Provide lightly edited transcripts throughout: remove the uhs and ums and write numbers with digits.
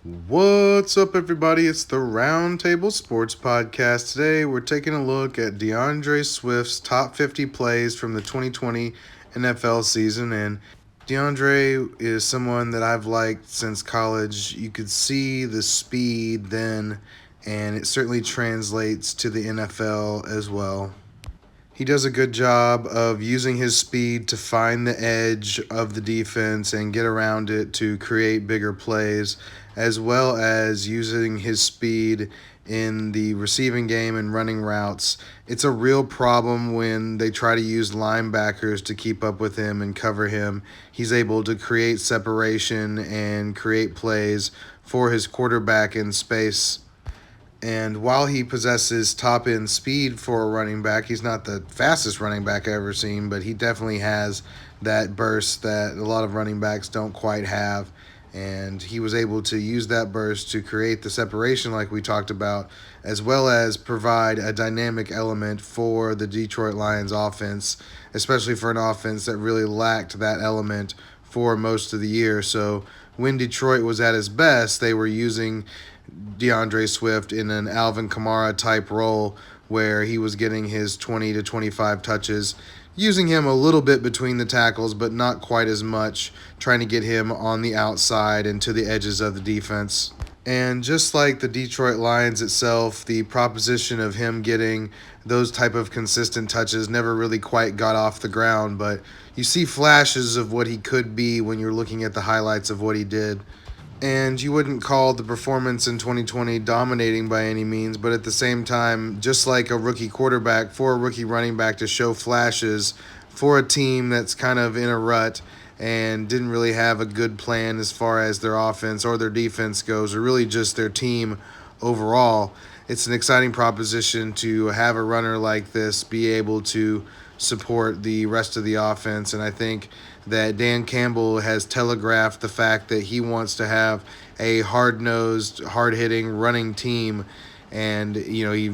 What's up, everybody? It's the Roundtable Sports Podcast. Today, we're taking a look at DeAndre Swift's top 50 plays from the 2020 NFL season. And DeAndre is someone that I've liked since college. You could see the speed then, and it certainly translates to the NFL as well. He does a good job of using his speed to find the edge of the defense and get around it to create bigger plays, as well as using his speed in the receiving game and running routes. It's a real problem when they try to use linebackers to keep up with him and cover him. He's able to create separation and create plays for his quarterback in space. And while he possesses top end speed for a running back, he's not the fastest running back I've ever seen, but he definitely has that burst that a lot of running backs don't quite have. And he was able to use that burst to create the separation, like we talked about, as well as provide a dynamic element for the Detroit Lions offense, especially for an offense that really lacked that element for most of the year. So when Detroit was at its best, they were using DeAndre Swift in an Alvin Kamara type role where he was getting his 20 to 25 touches, using him a little bit between the tackles, but not quite as much, trying to get him on the outside and to the edges of the defense. And just like the Detroit Lions itself, the proposition of him getting those type of consistent touches never really quite got off the ground, but you see flashes of what he could be when you're looking at the highlights of what he did. And you wouldn't call the performance in 2020 dominating by any means, but at the same time, just like a rookie quarterback, for a rookie running back to show flashes for a team that's kind of in a rut and didn't really have a good plan as far as their offense or their defense goes, or really just their team overall, it's an exciting proposition to have a runner like this be able to support the rest of the offense. And I think that Dan Campbell has telegraphed the fact that he wants to have a hard-nosed, hard-hitting, running team. And, he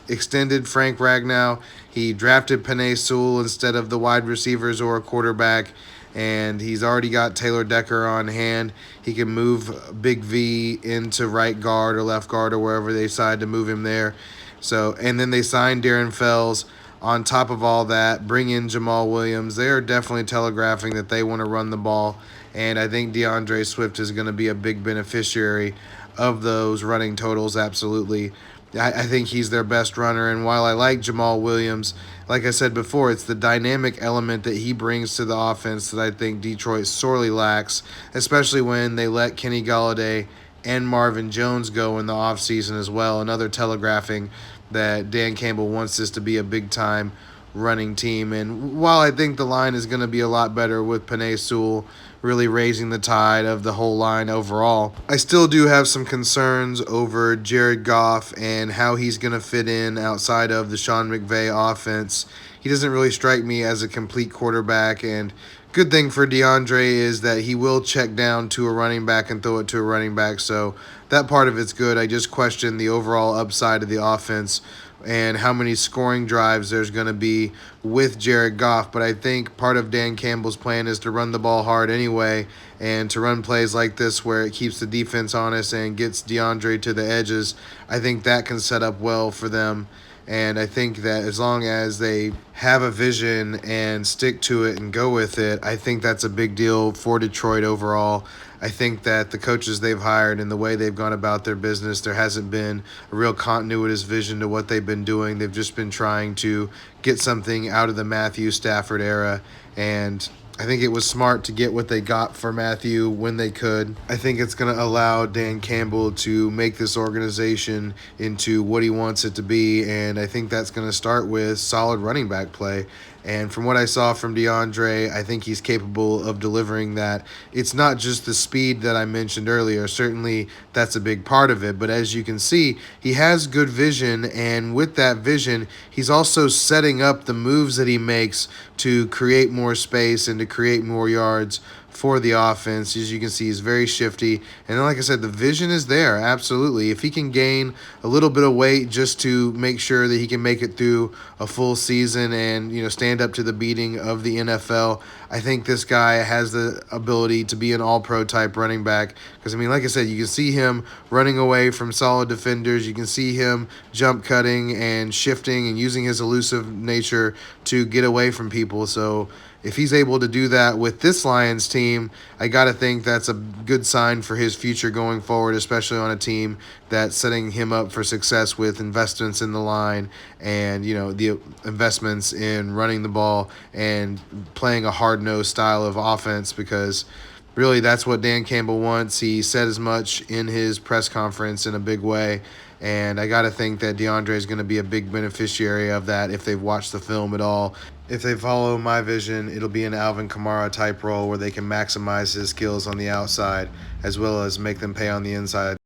extended Frank Ragnow. He drafted Penei Sewell instead of the wide receivers or a quarterback. And he's already got Taylor Decker on hand. He can move Big V into right guard or left guard or wherever they decide to move him there. So, and then they signed Darren Fells. On top of all that, bring in Jamal Williams. They are definitely telegraphing that they want to run the ball, and I think DeAndre Swift is going to be a big beneficiary of those running totals, absolutely. I think he's their best runner, and while I like Jamal Williams, like I said before, it's the dynamic element that he brings to the offense that I think Detroit sorely lacks, especially when they let Kenny Golladay and Marvin Jones go in the offseason as well, another telegraphing that Dan Campbell wants this to be a big-time running team. And while I think the line is going to be a lot better with Penei Sewell really raising the tide of the whole line overall, I still do have some concerns over Jared Goff and how he's going to fit in outside of the Sean McVay offense. He doesn't really strike me as a complete quarterback, and good thing for DeAndre is that he will check down to a running back and throw it to a running back, so that part of it's good. I just question the overall upside of the offense and how many scoring drives there's going to be with Jared Goff. But I think part of Dan Campbell's plan is to run the ball hard anyway and to run plays like this where it keeps the defense honest and gets DeAndre to the edges. I think that can set up well for them. And I think that as long as they have a vision and stick to it and go with it, I think that's a big deal for Detroit overall. I think that the coaches they've hired and the way they've gone about their business, there hasn't been a real continuous vision to what they've been doing. They've just been trying to get something out of the Matthew Stafford era, and I think it was smart to get what they got for Matthew when they could. I think it's going to allow Dan Campbell to make this organization into what he wants it to be, and I think that's going to start with solid running back play. And from what I saw from DeAndre, I think he's capable of delivering that. It's not just the speed that I mentioned earlier. Certainly, that's a big part of it. But as you can see, he has good vision. And with that vision, he's also setting up the moves that he makes to create more space and to create more yards for the offense. As you can see, he's very shifty. And then, like I said, the vision is there, absolutely. If he can gain a little bit of weight just to make sure that he can make it through a full season and, stand up to the beating of the NFL, I think this guy has the ability to be an all-pro type running back. Because, like I said, you can see him running away from solid defenders. You can see him jump cutting and shifting and using his elusive nature to get away from people. So if he's able to do that with this Lions team, I got to think that's a good sign for his future going forward, especially on a team that's setting him up for success with investments in the line and, the investments in running the ball and playing a hard-nosed style of offense, because really that's what Dan Campbell wants. He said as much in his press conference in a big way. And I got to think that DeAndre is going to be a big beneficiary of that if they've watched the film at all. If they follow my vision, it'll be an Alvin Kamara type role where they can maximize his skills on the outside as well as make them pay on the inside.